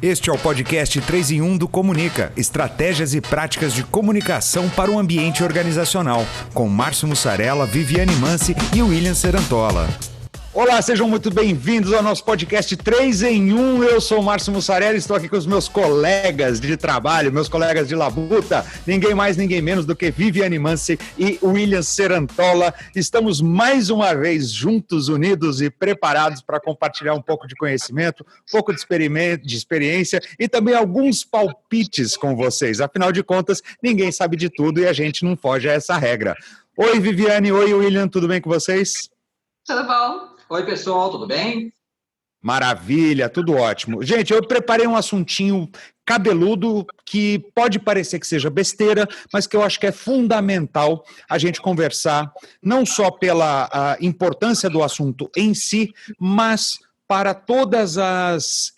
Este é o podcast 3 em 1 do Comunica, estratégias e práticas de comunicação para o ambiente organizacional, com Márcio Mussarella, Viviane Mansi e William Serantola. Olá, sejam muito bem-vindos ao nosso podcast 3 em 1. Eu sou o Márcio Mussarella e estou aqui com os meus colegas de trabalho, meus colegas de labuta, ninguém mais, ninguém menos do que Viviane Mansi e William Serantola. Estamos mais uma vez juntos, unidos e preparados para compartilhar um pouco de conhecimento, um pouco de experiência e também alguns palpites com vocês. Afinal de contas, ninguém sabe de tudo e a gente não foge a essa regra. Oi, Viviane. Oi, William. Tudo bem com vocês? Tudo bom? Oi, pessoal, tudo bem? Maravilha, tudo ótimo. Gente, eu preparei um assuntinho cabeludo que pode parecer que seja besteira, mas que eu acho que é fundamental a gente conversar, não só pela importância do assunto em si, mas para todas as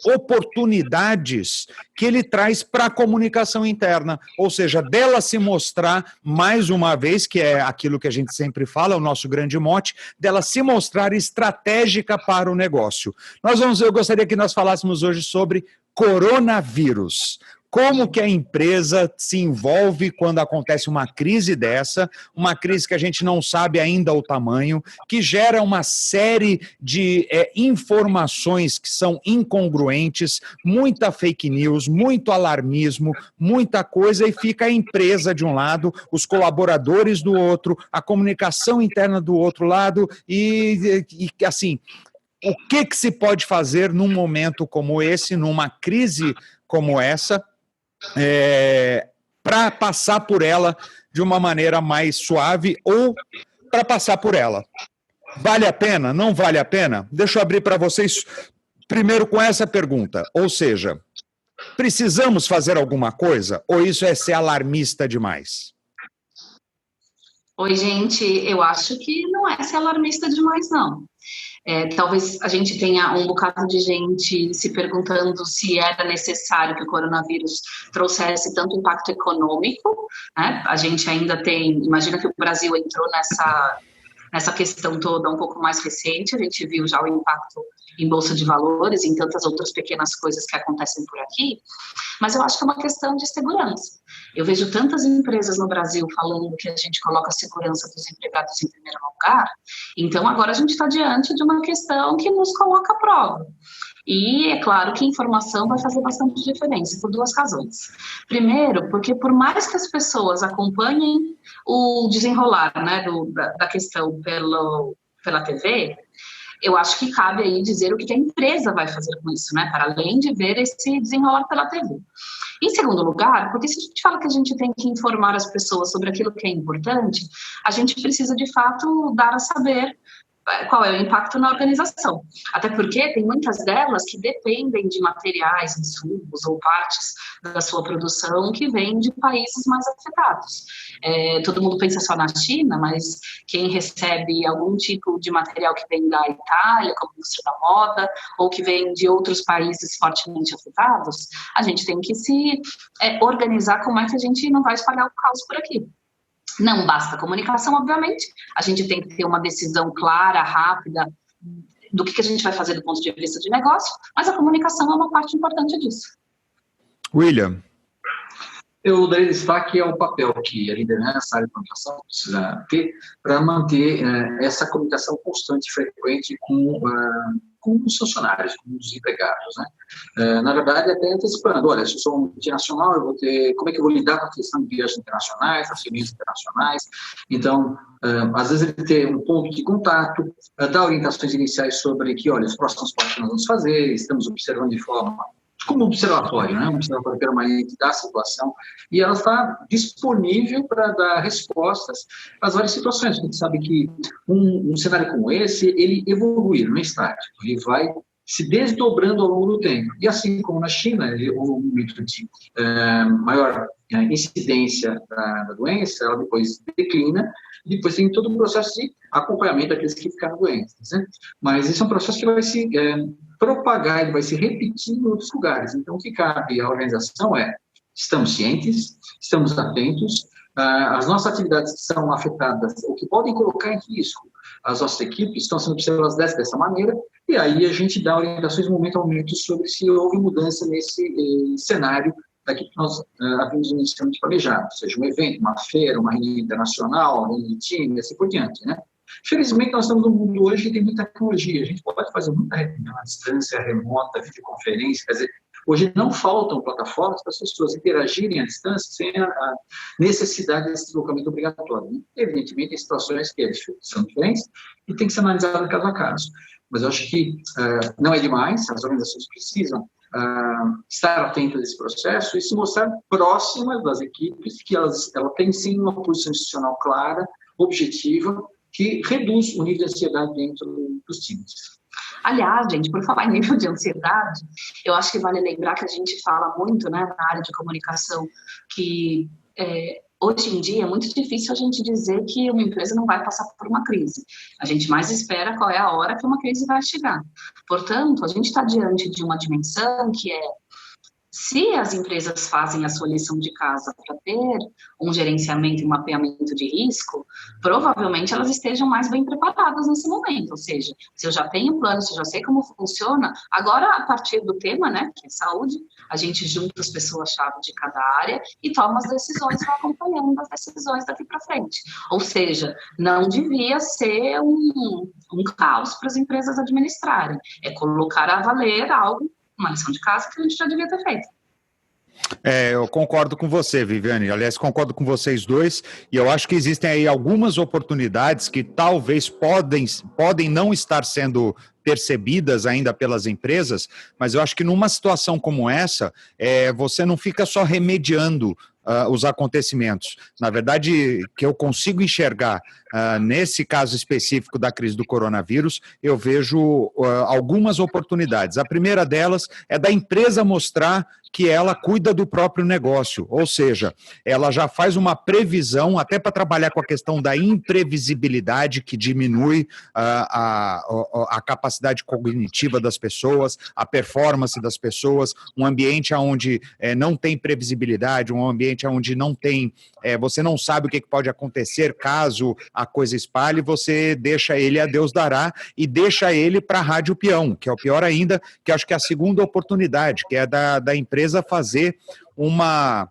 oportunidades que ele traz para a comunicação interna, ou seja, dela se mostrar, mais uma vez, que é aquilo que a gente sempre fala, o nosso grande mote, dela se mostrar estratégica para o negócio. Eu gostaria que nós falássemos hoje sobre coronavírus. Como que a empresa se envolve quando acontece uma crise dessa, uma crise que a gente não sabe ainda o tamanho, que gera uma série de informações que são incongruentes, muita fake news, muito alarmismo, muita coisa, e fica a empresa de um lado, os colaboradores do outro, a comunicação interna do outro lado, e assim, o que se pode fazer num momento como esse, numa crise como essa, para passar por ela de uma maneira mais suave ou para passar por ela. Vale a pena? Não vale a pena? Deixa eu abrir para vocês primeiro com essa pergunta, ou seja, precisamos fazer alguma coisa ou isso é ser alarmista demais? Oi, gente, eu acho que não é ser alarmista demais, não. Talvez a gente tenha um bocado de gente se perguntando se era necessário que o coronavírus trouxesse tanto impacto econômico, né? A gente ainda tem, imagina que o Brasil entrou nessa questão toda um pouco mais recente, a gente viu já o impacto em Bolsa de Valores, em tantas outras pequenas coisas que acontecem por aqui, mas eu acho que é uma questão de segurança. Eu vejo tantas empresas no Brasil falando que a gente coloca a segurança dos empregados em primeiro lugar, então agora a gente está diante de uma questão que nos coloca à prova. E é claro que informação vai fazer bastante diferença, por duas razões. Primeiro, porque por mais que as pessoas acompanhem o desenrolar, né, da questão pela TV, eu acho que cabe aí dizer o que a empresa vai fazer com isso, né, para além de ver esse desenrolar pela TV. Em segundo lugar, porque se a gente fala que a gente tem que informar as pessoas sobre aquilo que é importante, a gente precisa, de fato, dar a saber qual é o impacto na organização. Até porque tem muitas delas que dependem de materiais, insumos ou partes da sua produção que vêm de países mais afetados. Todo mundo pensa só na China, mas quem recebe algum tipo de material que vem da Itália, como a indústria da moda, ou que vem de outros países fortemente afetados, a gente tem que se organizar como é que a gente não vai espalhar o caos por aqui. Não basta a comunicação, obviamente, a gente tem que ter uma decisão clara, rápida, do que a gente vai fazer do ponto de vista de negócio, mas a comunicação é uma parte importante disso. William. Eu daria destaque ao papel que a liderança, a área de comunicação precisa ter para manter essa comunicação constante e frequente com os funcionários, com os empregados, né? Na verdade, até antecipando, olha, se eu sou um multinacional, eu vou ter, como é que eu vou lidar com a questão de viagens internacionais, transferências internacionais? Então, às vezes ele ter um ponto de contato, dar orientações iniciais sobre que, olha, os próximos passos que nós vamos fazer, estamos observando de forma como observatório, né? Um observatório permanente da situação, e ela está disponível para dar respostas às várias situações. A gente sabe que um cenário como esse, ele evolui, não é estático, ele vai se desdobrando ao longo do tempo. E assim como na China, houve um momento de maior incidência da doença, ela depois declina, e depois tem todo um processo de acompanhamento daqueles que ficaram doentes, né? Mas esse é um processo que vai se propagar, ele vai se repetir em outros lugares. Então, o que cabe à organização estamos cientes, estamos atentos, as nossas atividades que são afetadas, ou que podem colocar em risco as nossas equipes, estão sendo observadas dessa maneira, e aí a gente dá orientações momento a momento sobre se houve mudança nesse cenário daquilo que nós havíamos inicialmente planejado, seja um evento, uma feira, uma reunião internacional, uma reunião de time, assim por diante, né? Felizmente, nós estamos num mundo hoje que tem muita tecnologia, a gente pode fazer muita reunião à distância, remota, videoconferência, quer dizer, hoje não faltam plataformas para as pessoas interagirem à distância sem a necessidade desse deslocamento obrigatório. Né? Evidentemente, tem situações que são diferentes e tem que ser analisado caso a caso. Mas eu acho que não é demais, as organizações precisam estar atentas a esse processo e se mostrar próximas das equipes, que elas têm sim uma posição institucional clara, objetiva, que reduz o nível de ansiedade dentro dos times. Aliás, gente, por falar em nível de ansiedade, eu acho que vale lembrar que a gente fala muito, né, na área de comunicação, que hoje em dia é muito difícil a gente dizer que uma empresa não vai passar por uma crise. A gente mais espera qual é a hora que uma crise vai chegar. Portanto, a gente está diante de uma dimensão que é: se as empresas fazem a sua lição de casa para ter um gerenciamento e um mapeamento de risco, provavelmente elas estejam mais bem preparadas nesse momento. Ou seja, se eu já tenho um plano, se eu já sei como funciona, agora, a partir do tema, né, que é saúde, a gente junta as pessoas-chave de cada área e toma as decisões, vai acompanhando as decisões daqui para frente. Ou seja, não devia ser um caos para as empresas administrarem. É colocar a valer algo, uma lição de casa que a gente já devia ter feito. Eu concordo com você, Viviane. Aliás, concordo com vocês dois. E eu acho que existem aí algumas oportunidades que talvez podem não estar sendo percebidas ainda pelas empresas, mas eu acho que numa situação como essa, você não fica só remediando os acontecimentos. Na verdade, que eu consigo enxergar nesse caso específico da crise do coronavírus, eu vejo algumas oportunidades. A primeira delas é da empresa mostrar que ela cuida do próprio negócio, ou seja, ela já faz uma previsão até para trabalhar com a questão da imprevisibilidade que diminui a capacidade cognitiva das pessoas, a performance das pessoas, um ambiente onde não tem previsibilidade, um ambiente onde não tem, você não sabe o que pode acontecer caso a coisa espalhe, você deixa ele a Deus dará e deixa ele para a rádio peão, que é o pior ainda, que acho que é a segunda oportunidade, que é da empresa fazer uma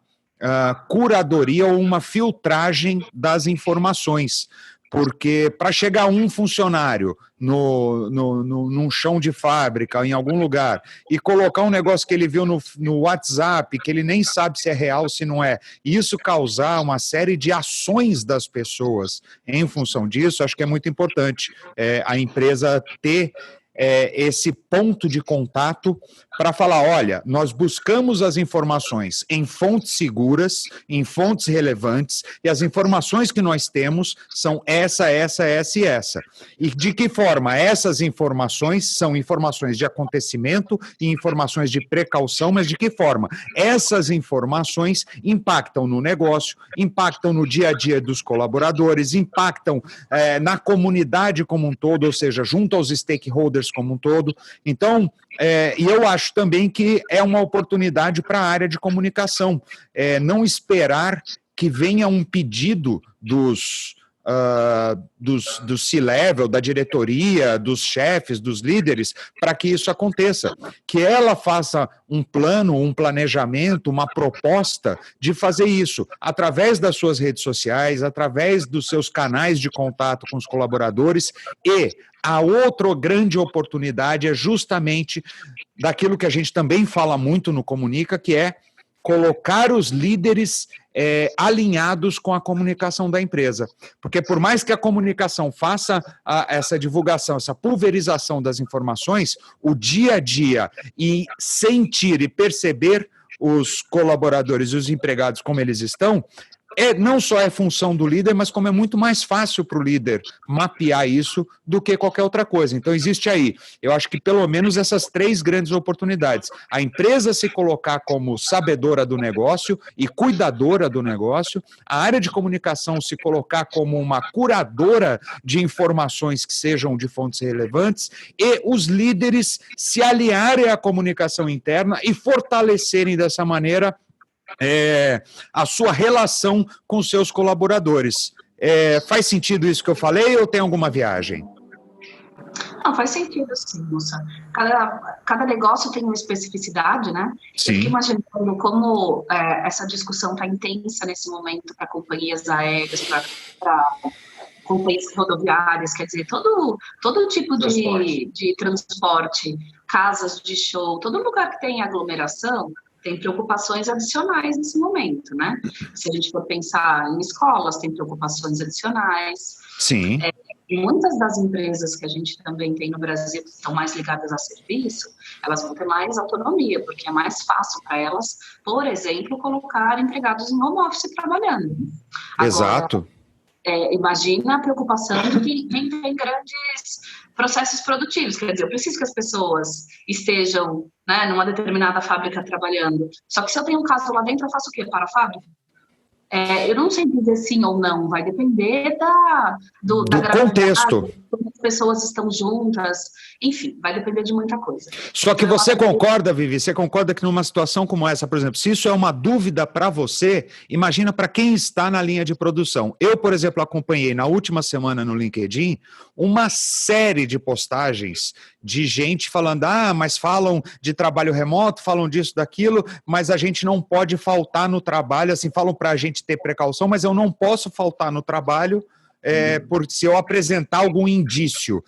curadoria ou uma filtragem das informações. Porque para chegar um funcionário num chão de fábrica, em algum lugar, e colocar um negócio que ele viu no WhatsApp, que ele nem sabe se é real ou se não é, e isso causar uma série de ações das pessoas em função disso, acho que é muito importante a empresa ter esse ponto de contato para falar, olha, nós buscamos as informações em fontes seguras, em fontes relevantes, e as informações que nós temos são essa. E de que forma essas informações são informações de acontecimento e informações de precaução, mas de que forma essas informações impactam no negócio, impactam no dia a dia dos colaboradores, impactam na comunidade como um todo, ou seja, junto aos stakeholders como um todo. Então, e eu acho também que é uma oportunidade para a área de comunicação, não esperar que venha um pedido dos C-level, da diretoria, dos chefes, dos líderes, para que isso aconteça. Que ela faça um plano, um planejamento, uma proposta de fazer isso, através das suas redes sociais, através dos seus canais de contato com os colaboradores. E a outra grande oportunidade é justamente daquilo que a gente também fala muito no Comunica, que é colocar os líderes alinhados com a comunicação da empresa. Porque por mais que a comunicação faça essa divulgação, essa pulverização das informações, o dia a dia e sentir e perceber os colaboradores e os empregados como eles estão, não só é função do líder, mas como é muito mais fácil para o líder mapear isso do que qualquer outra coisa. Então, existe aí, eu acho que pelo menos essas 3 grandes oportunidades. A empresa se colocar como sabedora do negócio e cuidadora do negócio, a área de comunicação se colocar como uma curadora de informações que sejam de fontes relevantes e os líderes se aliarem à comunicação interna e fortalecerem dessa maneira a sua relação com seus colaboradores. Faz sentido isso que eu falei ou tem alguma viagem? Não, faz sentido, sim, moça. Cada negócio tem uma especificidade, né? Sim. Eu fico imaginando como essa discussão está intensa nesse momento para companhias aéreas, para companhias rodoviárias, quer dizer, todo tipo de transporte, casas de show, todo lugar que tem aglomeração tem preocupações adicionais nesse momento, né? Se a gente for pensar em escolas, tem preocupações adicionais. Sim. Muitas das empresas que a gente também tem no Brasil que estão mais ligadas a serviço, elas vão ter mais autonomia, porque é mais fácil para elas, por exemplo, colocar empregados em home office trabalhando. Exato. Agora, imagina a preocupação de quem tem grandes processos produtivos, quer dizer, eu preciso que as pessoas estejam, né, numa determinada fábrica trabalhando, só que se eu tenho um caso lá dentro, eu faço o quê? Para a fábrica? Eu não sei dizer sim ou não, vai depender do contexto. Como as pessoas estão juntas, enfim, vai depender de muita coisa. Só que você concorda, Vivi, você concorda que numa situação como essa, por exemplo, se isso é uma dúvida para você, imagina para quem está na linha de produção. Eu, por exemplo, acompanhei na última semana no LinkedIn uma série de postagens de gente falando, mas falam de trabalho remoto, falam disso, daquilo, mas a gente não pode faltar no trabalho, assim, falam para a gente ter precaução, mas eu não posso faltar no trabalho porque se eu apresentar algum indício,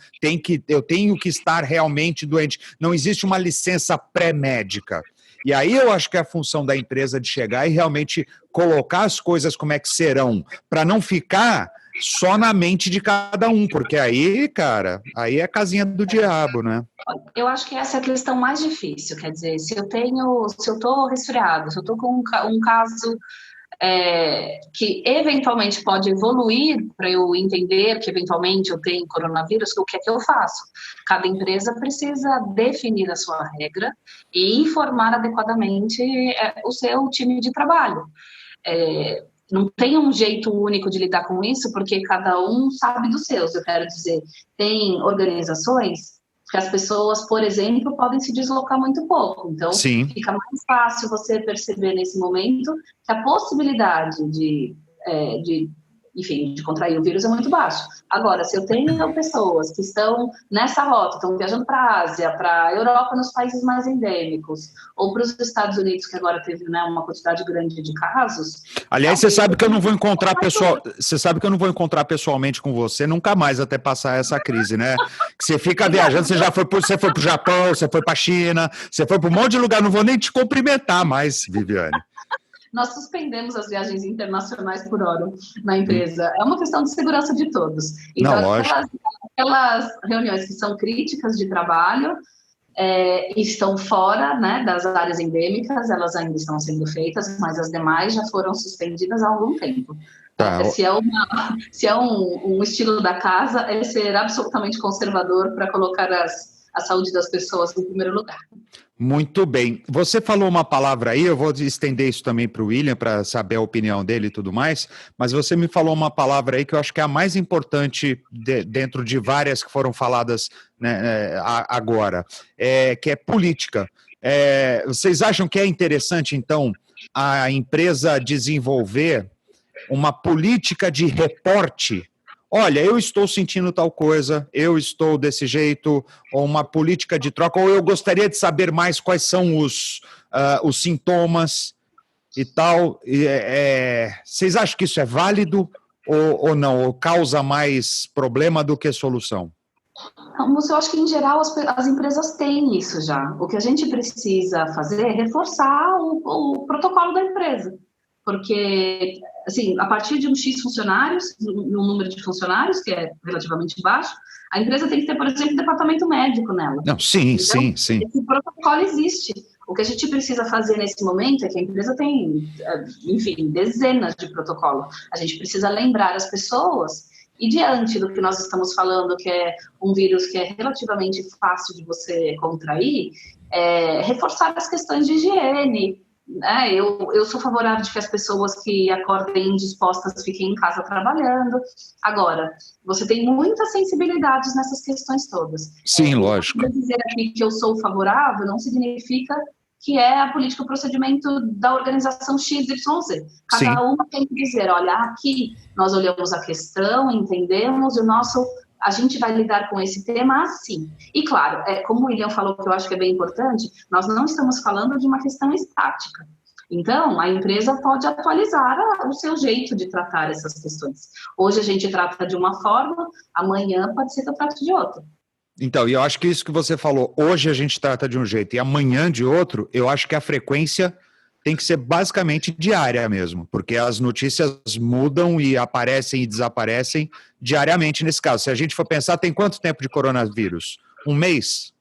eu tenho que estar realmente doente. Não existe uma licença pré-médica. E aí eu acho que é a função da empresa de chegar e realmente colocar as coisas como é que serão, para não ficar só na mente de cada um, porque aí, cara, aí é a casinha do diabo, né? Eu acho que essa é a questão mais difícil, quer dizer, se eu estou resfriado, se eu estou com um caso que eventualmente pode evoluir para eu entender que eventualmente eu tenho coronavírus, o que é que eu faço? Cada empresa precisa definir a sua regra e informar adequadamente o seu time de trabalho. Não tem um jeito único de lidar com isso, porque cada um sabe dos seus. Eu quero dizer, tem organizações que as pessoas, por exemplo, podem se deslocar muito pouco. Então, Sim. Fica mais fácil você perceber nesse momento que a possibilidade de contrair o vírus é muito baixo. Agora, se eu tenho pessoas que estão nessa rota, estão viajando para a Ásia, para a Europa, nos países mais endêmicos, ou para os Estados Unidos, que agora teve, né, uma quantidade grande de casos. Aliás, você sabe que eu não vou encontrar você sabe que eu não vou encontrar pessoalmente com você nunca mais até passar essa crise, né? Que você fica viajando, você foi para o Japão, você foi para a China, você foi para um monte de lugar, não vou nem te cumprimentar mais, Viviane. Nós suspendemos as viagens internacionais por hora na empresa. É uma questão de segurança de todos. Então, não, lógico. Aquelas reuniões que são críticas de trabalho estão fora, né, das áreas endêmicas, elas ainda estão sendo feitas, mas as demais já foram suspendidas há algum tempo. Tá. Se é um estilo da casa, é ser absolutamente conservador para colocar a saúde das pessoas em primeiro lugar. Muito bem. Você falou uma palavra aí, eu vou estender isso também para o William, para saber a opinião dele e tudo mais, mas você me falou uma palavra aí que eu acho que é a mais importante dentro de várias que foram faladas, né, agora, que é política. Vocês acham que é interessante, então, a empresa desenvolver uma política de reporte? Olha, eu estou sentindo tal coisa, eu estou desse jeito, ou uma política de troca, ou eu gostaria de saber mais quais são os sintomas e tal. Vocês acham que isso é válido ou não? Ou causa mais problema do que solução? Eu acho que, em geral, as empresas têm isso já. O que a gente precisa fazer é reforçar o protocolo da empresa. Porque, assim, a partir de um X funcionários, no número de funcionários, que é relativamente baixo, a empresa tem que ter, por exemplo, um departamento médico nela. Não, sim. Esse protocolo existe. O que a gente precisa fazer nesse momento é que a empresa tem, enfim, dezenas de protocolos. A gente precisa lembrar as pessoas, e diante do que nós estamos falando, que é um vírus que é relativamente fácil de você contrair, reforçar as questões de higiene. Eu sou favorável de que as pessoas que acordem indispostas fiquem em casa trabalhando. Agora, você tem muitas sensibilidades nessas questões todas. Sim, lógico. Dizer aqui que eu sou favorável não significa que é a política, o procedimento da organização XYZ. Cada uma tem que dizer, olha, aqui nós olhamos a questão, entendemos, e o nosso a gente vai lidar com esse tema assim. E claro, como o William falou, que eu acho que é bem importante, nós não estamos falando de uma questão estática. Então, a empresa pode atualizar o seu jeito de tratar essas questões. Hoje a gente trata de uma forma, amanhã pode ser que eu trate de outra. Então, e eu acho que isso que você falou, hoje a gente trata de um jeito e amanhã de outro, eu acho que a frequência tem que ser basicamente diária mesmo, porque as notícias mudam e aparecem e desaparecem diariamente nesse caso. Se a gente for pensar, tem quanto tempo de coronavírus? Um mês?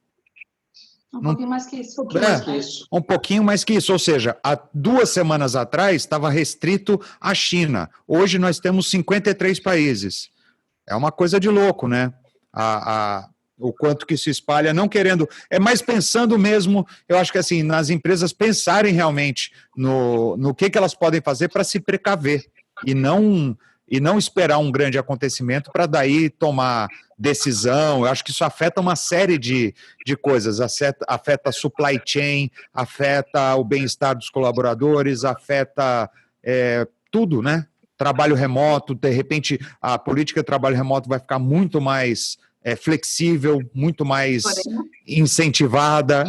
Um pouquinho mais que isso. Um pouquinho mais que isso. Ou seja, há 2 semanas atrás estava restrito à China. Hoje nós temos 53 países. É uma coisa de louco, né? O quanto que se espalha, não querendo, é mais pensando mesmo, eu acho que assim, nas empresas pensarem realmente no que elas podem fazer para se precaver e não esperar um grande acontecimento para daí tomar decisão. Eu acho que isso afeta uma série de coisas, afeta a supply chain, afeta o bem-estar dos colaboradores, afeta tudo, né? Trabalho remoto, de repente a política de trabalho remoto vai ficar muito mais flexível, muito mais incentivada.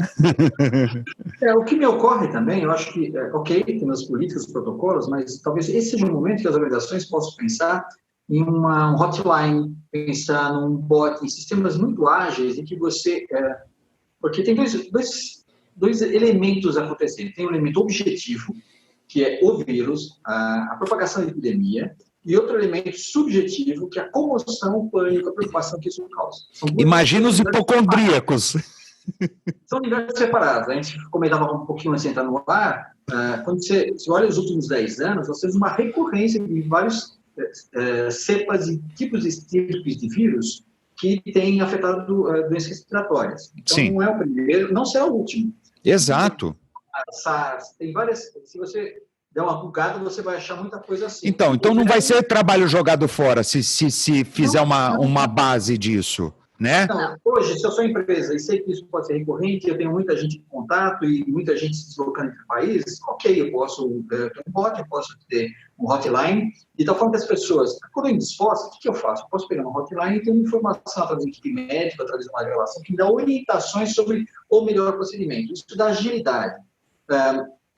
O que me ocorre também, eu acho que, ok, tem as políticas, os protocolos, mas talvez esse seja um momento que as organizações possam pensar em um hotline, pensar num bot, em sistemas muito ágeis, em que você... porque tem dois elementos acontecendo. Tem um elemento objetivo, que é o vírus, a propagação da epidemia, e outro elemento subjetivo, que é a comoção, o pânico, a preocupação que isso causa. Imagina os hipocondríacos. São universos separados. A gente comentava um pouquinho antes de entrar no ar, quando você olha os últimos 10 anos, nós temos uma recorrência de vários cepas e tipos de vírus que têm afetado doenças respiratórias. Então, Sim. não é o primeiro, não será o último. Exato. SARS, tem várias... Se você der uma bugada, você vai achar muita coisa assim. Então não vai ser trabalho jogado fora se fizer uma base disso, né? Não, hoje, se eu sou empresa e sei que isso pode ser recorrente, eu tenho muita gente em contato e muita gente se deslocando entre países, ok, eu posso ter um bot, eu posso ter um hotline, de tal forma que as pessoas, quando eu me disposto, o que eu faço? Eu posso pegar uma hotline e ter uma informação através da equipe médica, através de uma gravação, que me dá orientações sobre o melhor procedimento. Isso dá agilidade.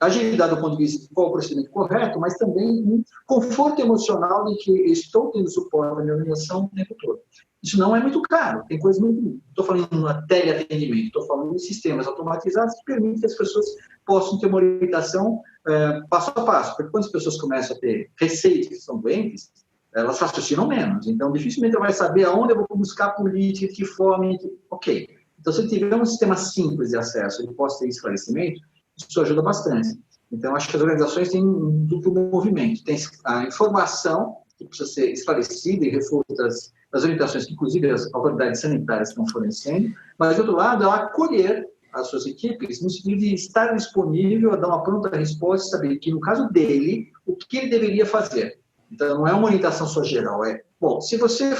Agilidade do ponto de vista de qual é o procedimento correto, mas também um conforto emocional de que estou tendo suporte da minha organização o tempo todo. Isso não é muito caro, tem coisas muito... Estou falando em teleatendimento, estou falando em sistemas automatizados que permitem que as pessoas possam ter uma orientação passo a passo, porque quando as pessoas começam a ter receios que são doentes, elas raciocinam menos, então dificilmente ela vai saber aonde eu vou buscar política, de que forma, ok. Então, se tiver um sistema simples de acesso e possa ter esclarecimento, isso ajuda bastante. Então, acho que as organizações têm um duplo movimento. Tem a informação, que precisa ser esclarecida e refuta as orientações que, inclusive, as autoridades sanitárias estão fornecendo, mas, do outro lado, ela acolher as suas equipes no sentido de estar disponível a dar uma pronta resposta e saber que, no caso dele, o que ele deveria fazer. Então, não é uma orientação só geral, bom, se você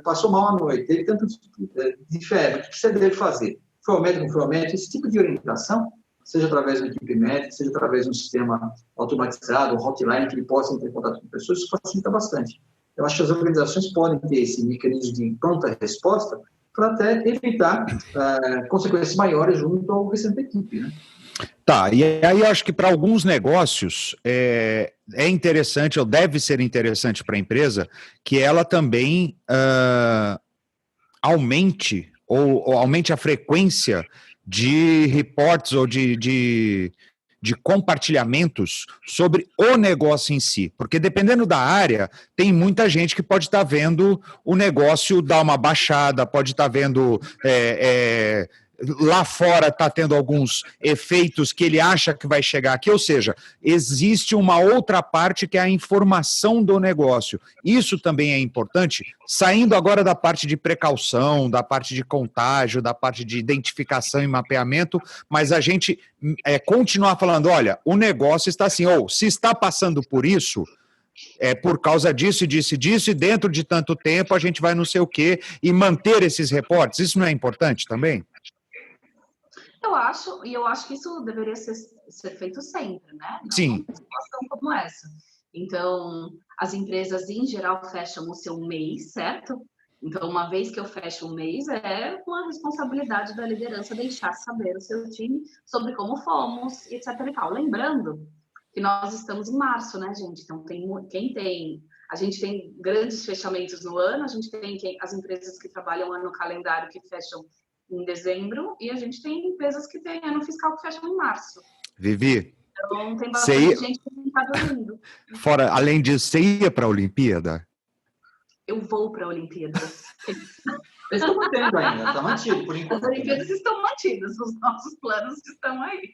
passou mal à noite, teve tanto de febre, o que você deve fazer? Foi ao médico, não foi ao médico? Esse tipo de orientação, seja através de uma equipe médica, seja através de um sistema automatizado, um hotline, que ele possa entrar em contato com pessoas, isso facilita bastante. Eu acho que as organizações podem ter esse mecanismo de pronta resposta para até evitar consequências maiores junto ao restante da equipe, né? Tá, e aí eu acho que para alguns negócios é interessante, ou deve ser interessante para a empresa, que ela também aumente a frequência de reportes ou de compartilhamentos sobre o negócio em si. Porque dependendo da área, tem muita gente que pode estar vendo o negócio dar uma baixada, pode estar vendo... lá fora está tendo alguns efeitos que ele acha que vai chegar aqui, ou seja, existe uma outra parte que é a informação do negócio. Isso também é importante, saindo agora da parte de precaução, da parte de contágio, da parte de identificação e mapeamento, mas a gente continuar falando, olha, o negócio está assim, ou se está passando por isso, por causa disso, e dentro de tanto tempo a gente vai não sei o quê, e manter esses reportes, isso não é importante também? Eu acho que isso deveria ser feito sempre, né? Não Sim. numa situação como essa. Então, as empresas, em geral, fecham o seu mês, certo? Então, uma vez que eu fecho um mês, é uma responsabilidade da liderança deixar saber o seu time sobre como fomos, etc. e tal. Lembrando que nós estamos em março, né, gente? Então, a gente tem grandes fechamentos no ano, a gente tem as empresas que trabalham ano calendário que fecham em dezembro, e a gente tem empresas que têm ano fiscal que fecham em março. Vivi, então tem bastante gente que está dormindo. Fora, além disso, você ia para a Olimpíada? Eu vou para a Olimpíadas. Eles estão mantendo ainda, está mantido por enquanto. As Olimpíadas estão mantidas, os nossos planos estão aí.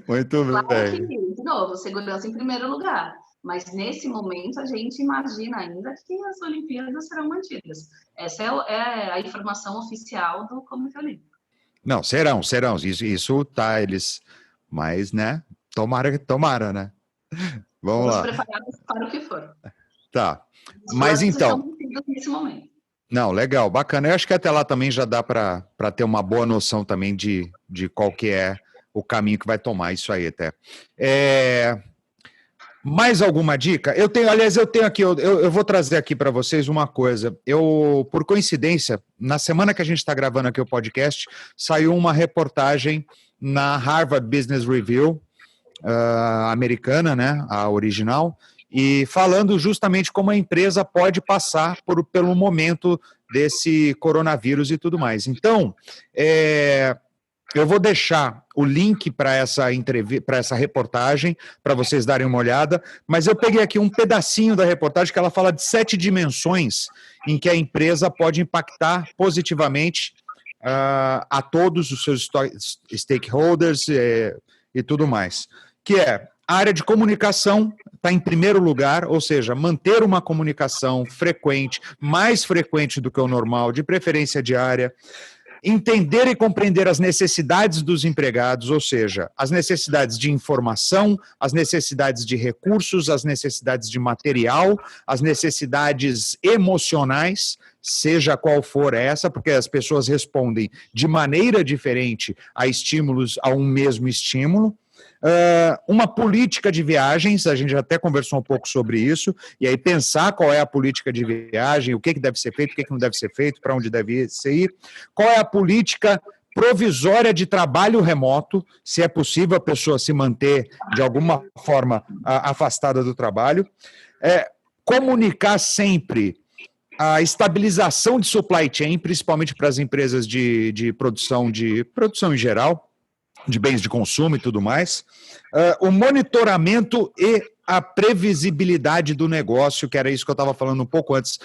Muito Claro bem. que, de novo, segurança em primeiro lugar. Mas nesse momento a gente imagina ainda que as Olimpíadas serão mantidas. Essa é a informação oficial do Comitê Olímpico. Não, serão. Isso tá, eles. Mas, né? Tomara, né? Vamos lá. Estamos preparados para o que for. Tá. Mas então. Estão mantidos nesse momento. Não, legal, bacana. Eu acho que até lá também já dá para ter uma boa noção também de qual que é o caminho que vai tomar isso aí até. Mais alguma dica? Eu tenho aqui, eu vou trazer aqui para vocês uma coisa. Por coincidência, na semana que a gente está gravando aqui o podcast, saiu uma reportagem na Harvard Business Review, americana, né, a original, e falando justamente como a empresa pode passar pelo momento desse coronavírus e tudo mais. Então, eu vou deixar o link para essa reportagem, para vocês darem uma olhada, mas eu peguei aqui um pedacinho da reportagem que ela fala de 7 dimensões em que a empresa pode impactar positivamente a todos os seus stakeholders e tudo mais, que é a área de comunicação está em primeiro lugar, ou seja, manter uma comunicação frequente, mais frequente do que o normal, de preferência diária. Entender e compreender as necessidades dos empregados, ou seja, as necessidades de informação, as necessidades de recursos, as necessidades de material, as necessidades emocionais, seja qual for essa, porque as pessoas respondem de maneira diferente a estímulos, a um mesmo estímulo. Uma política de viagens, a gente já até conversou um pouco sobre isso, e aí pensar qual é a política de viagem, o que deve ser feito, o que não deve ser feito, para onde deve ir, qual é a política provisória de trabalho remoto, se é possível a pessoa se manter de alguma forma afastada do trabalho, comunicar sempre a estabilização de supply chain, principalmente para as empresas de produção em geral, de bens de consumo e tudo mais, o monitoramento e a previsibilidade do negócio, que era isso que eu estava falando um pouco antes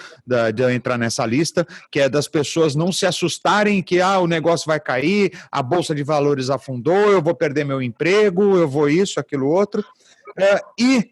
de eu entrar nessa lista, que é das pessoas não se assustarem que o negócio vai cair, a bolsa de valores afundou, eu vou perder meu emprego, eu vou isso, aquilo, outro, e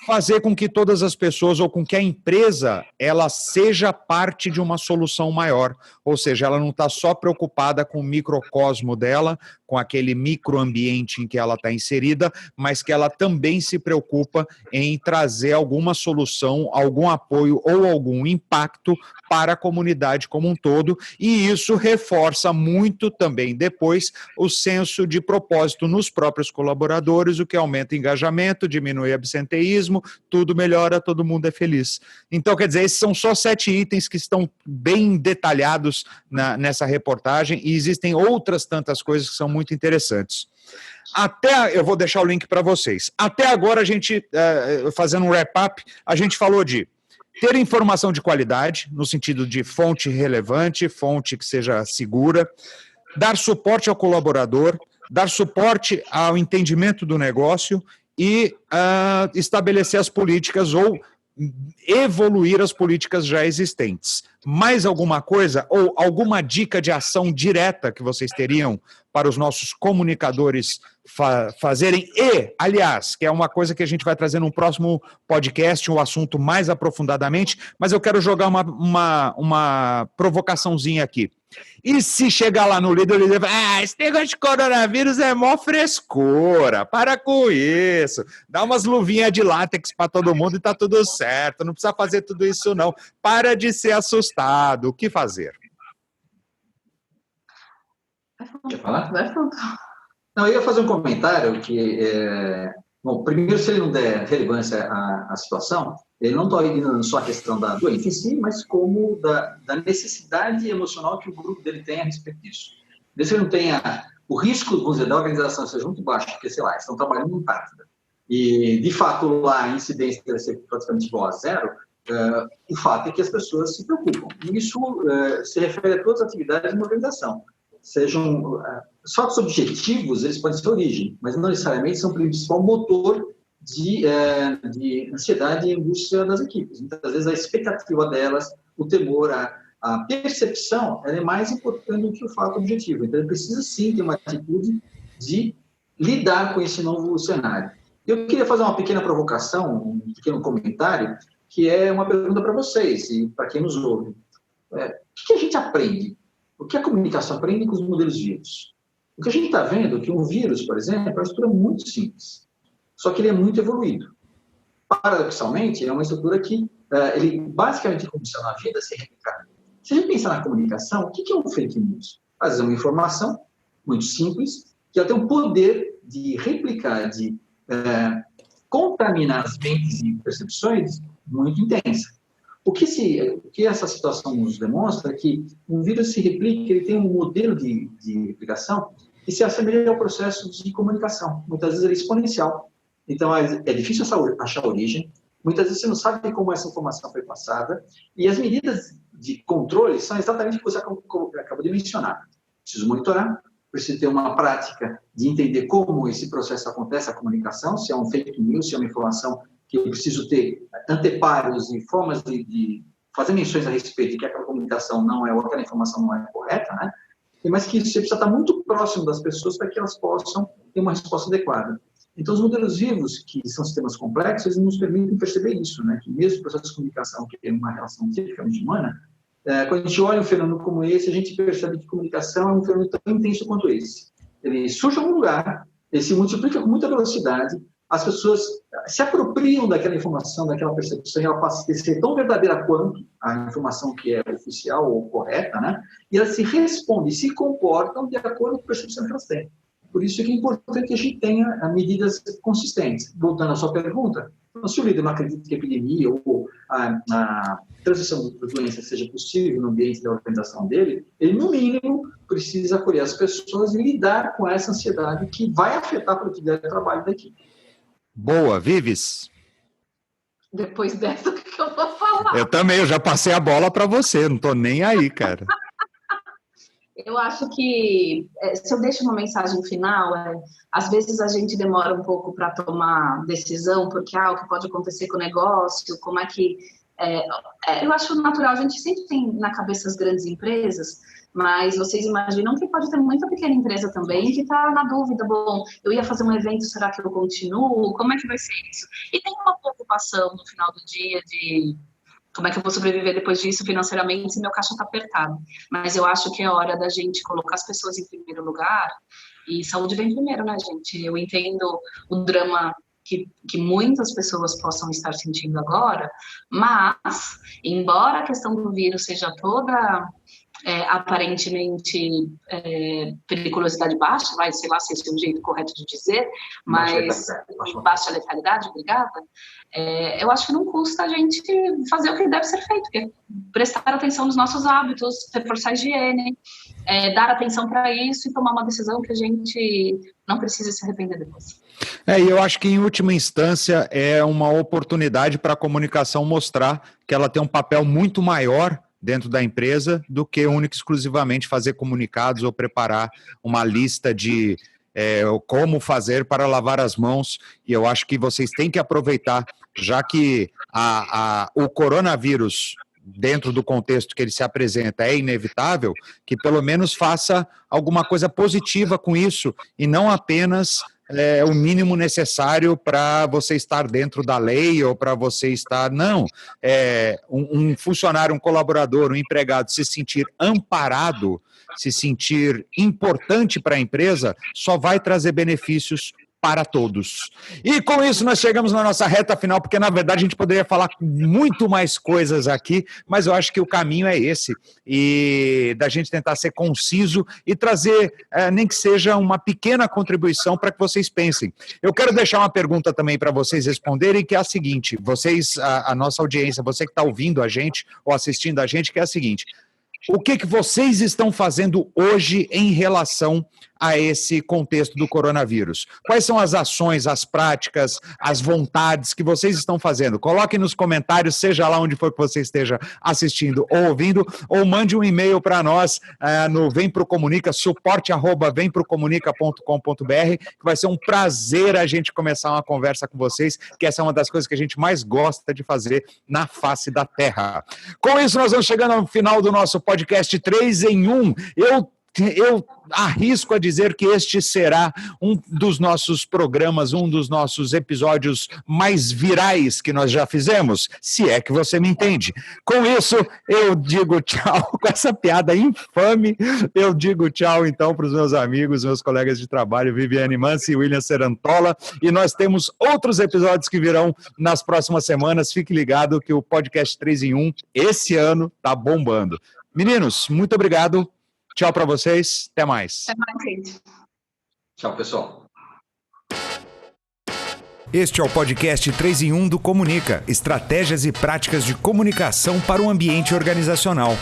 fazer com que todas as pessoas, ou com que a empresa, ela seja parte de uma solução maior, ou seja, ela não está só preocupada com o microcosmo dela, com aquele microambiente em que ela está inserida, mas que ela também se preocupa em trazer alguma solução, algum apoio ou algum impacto para a comunidade como um todo, e isso reforça muito também depois o senso de propósito nos próprios colaboradores, o que aumenta o engajamento, diminui o absenteísmo, tudo melhora, todo mundo é feliz. Então, quer dizer, esses são só 7 itens que estão bem detalhados nessa reportagem, e existem outras tantas coisas que são muito interessantes. Eu vou deixar o link para vocês. Até agora, a gente, fazendo um wrap-up, a gente falou de ter informação de qualidade, no sentido de fonte relevante, fonte que seja segura, dar suporte ao colaborador, dar suporte ao entendimento do negócio e estabelecer as políticas ou evoluir as políticas já existentes. Mais alguma coisa ou alguma dica de ação direta que vocês teriam para os nossos comunicadores fazerem? E, aliás, que é uma coisa que a gente vai trazer no próximo podcast, um assunto mais aprofundadamente, mas eu quero jogar uma provocaçãozinha aqui. E se chegar lá no líder, ele vai, esse negócio de coronavírus é mó frescura, para com isso, dá umas luvinhas de látex para todo mundo e tá tudo certo, não precisa fazer tudo isso não, para de ser assustado, o que fazer? Quer falar? Não, eu ia fazer um comentário que Bom, primeiro, se ele não der relevância à situação, ele não está ignorando só a questão da doença em si, mas como da necessidade emocional que o grupo dele tem a respeito disso. Se ele não tenha o risco, vamos dizer, da organização seja muito baixo, porque, sei lá, eles estão trabalhando em Antártida, e, de fato, lá a incidência deve ser praticamente igual a zero, o fato é que as pessoas se preocupam. E isso se refere a todas as atividades de uma organização. Sejam fatos objetivos, eles podem ser origem, mas não necessariamente são o principal motor de ansiedade e angústia das equipes. Muitas vezes a expectativa delas, o temor, a percepção, ela é mais importante do que o fato objetivo. Então, ele precisa sim ter uma atitude de lidar com esse novo cenário. Eu queria fazer uma pequena provocação, um pequeno comentário, que é uma pergunta para vocês e para quem nos ouve. O que a gente aprende? O que a comunicação aprende com os modelos vivos? O que a gente está vendo é que um vírus, por exemplo, é uma estrutura muito simples, só que ele é muito evoluído. Paradoxalmente, é uma estrutura que ele basicamente, como funciona na vida, se replica. Se a gente pensar na comunicação, o que é um fake news? Às vezes é uma informação muito simples, que ela tem o poder de replicar, de contaminar as mentes e percepções muito intensa. O que essa situação nos demonstra é que um vírus se replica, ele tem um modelo de replicação que se assemelha ao processo de comunicação. Muitas vezes ele é exponencial. Então, é difícil achar a origem. Muitas vezes você não sabe como essa informação foi passada. E as medidas de controle são exatamente o que você acabou de mencionar. Preciso monitorar, preciso ter uma prática de entender como esse processo acontece, a comunicação, se é um fake news, se é uma informação que eu preciso ter anteparos e formas de fazer menções a respeito de que aquela comunicação não é, ou aquela informação não é correta, né? Mas que você precisa estar muito próximo das pessoas para que elas possam ter uma resposta adequada. Então, os modelos vivos, que são sistemas complexos, eles nos permitem perceber isso, né? Que mesmo o processo de comunicação, que é uma relação tipicamente humana, quando a gente olha um fenômeno como esse, a gente percebe que comunicação é um fenômeno tão intenso quanto esse. Ele surge em algum lugar, ele se multiplica com muita velocidade, as pessoas se apropriam daquela informação, daquela percepção, e ela passa a ser tão verdadeira quanto a informação que é oficial ou correta, né? E elas se respondem, se comportam de acordo com a percepção que elas têm. Por isso que é importante que a gente tenha medidas consistentes. Voltando à sua pergunta, se o líder não acredita que a epidemia ou a transmissão da doença seja possível no ambiente da organização dele, ele, no mínimo, precisa acolher as pessoas e lidar com essa ansiedade que vai afetar a produtividade do trabalho da equipe. Boa, Vives? Depois dessa, o que eu vou falar? Eu também, eu já passei a bola para você, não estou nem aí, cara. Eu acho que, se eu deixo uma mensagem final, às vezes a gente demora um pouco para tomar decisão, porque o que pode acontecer com o negócio, como é que... eu acho natural, a gente sempre tem na cabeça as grandes empresas, mas vocês imaginam que pode ter muita pequena empresa também que está na dúvida, bom, eu ia fazer um evento, será que eu continuo? Como é que vai ser isso? E tem uma preocupação no final do dia de como é que eu vou sobreviver depois disso financeiramente se meu caixa está apertado. Mas eu acho que é hora da gente colocar as pessoas em primeiro lugar e saúde vem primeiro, né, gente? Eu entendo o drama que muitas pessoas possam estar sentindo agora, mas, embora a questão do vírus seja toda aparentemente periculosidade baixa, sei lá se esse é o jeito correto de dizer, mas baixa letalidade, obrigada, eu acho que não custa a gente fazer o que deve ser feito, que é prestar atenção nos nossos hábitos, reforçar a higiene, dar atenção para isso e tomar uma decisão que a gente não precisa se arrepender depois. E eu acho que, em última instância, é uma oportunidade para a comunicação mostrar que ela tem um papel muito maior dentro da empresa do que única e exclusivamente fazer comunicados ou preparar uma lista de como fazer para lavar as mãos. E eu acho que vocês têm que aproveitar, já que o coronavírus, dentro do contexto que ele se apresenta, é inevitável, que pelo menos faça alguma coisa positiva com isso e não apenas o mínimo necessário para você estar dentro da lei ou para você estar... Não, um funcionário, um colaborador, um empregado se sentir amparado, se sentir importante para a empresa, só vai trazer benefícios para todos. E com isso nós chegamos na nossa reta final, porque na verdade a gente poderia falar muito mais coisas aqui, mas eu acho que o caminho é esse, e da gente tentar ser conciso e trazer, nem que seja uma pequena contribuição para que vocês pensem. Eu quero deixar uma pergunta também para vocês responderem, que é a seguinte, vocês, a nossa audiência, você que está ouvindo a gente ou assistindo a gente, que é a seguinte: o que vocês estão fazendo hoje em relação a esse contexto do coronavírus? Quais são as ações, as práticas, as vontades que vocês estão fazendo? Coloquem nos comentários, seja lá onde for que você esteja assistindo ou ouvindo, ou mande um e-mail para nós no Vem Pro Comunica, suporte@vemprocomunica.com.br, que vai ser um prazer a gente começar uma conversa com vocês, que essa é uma das coisas que a gente mais gosta de fazer na face da Terra. Com isso, nós vamos chegando ao final do nosso podcast 3 em 1. Eu arrisco a dizer que este será um dos nossos programas, um dos nossos episódios mais virais que nós já fizemos, se é que você me entende. Com isso, eu digo tchau, com essa piada infame, eu digo tchau então para os meus amigos, meus colegas de trabalho, Viviane Mansi e William Serantola, e nós temos outros episódios que virão nas próximas semanas. Fique ligado que o podcast 3 em 1, esse ano, tá bombando. Meninos, muito obrigado. Tchau para vocês, até mais. Até mais, gente. Tchau, pessoal. Este é o podcast 3 em 1 do Comunica, estratégias e práticas de comunicação para o ambiente organizacional.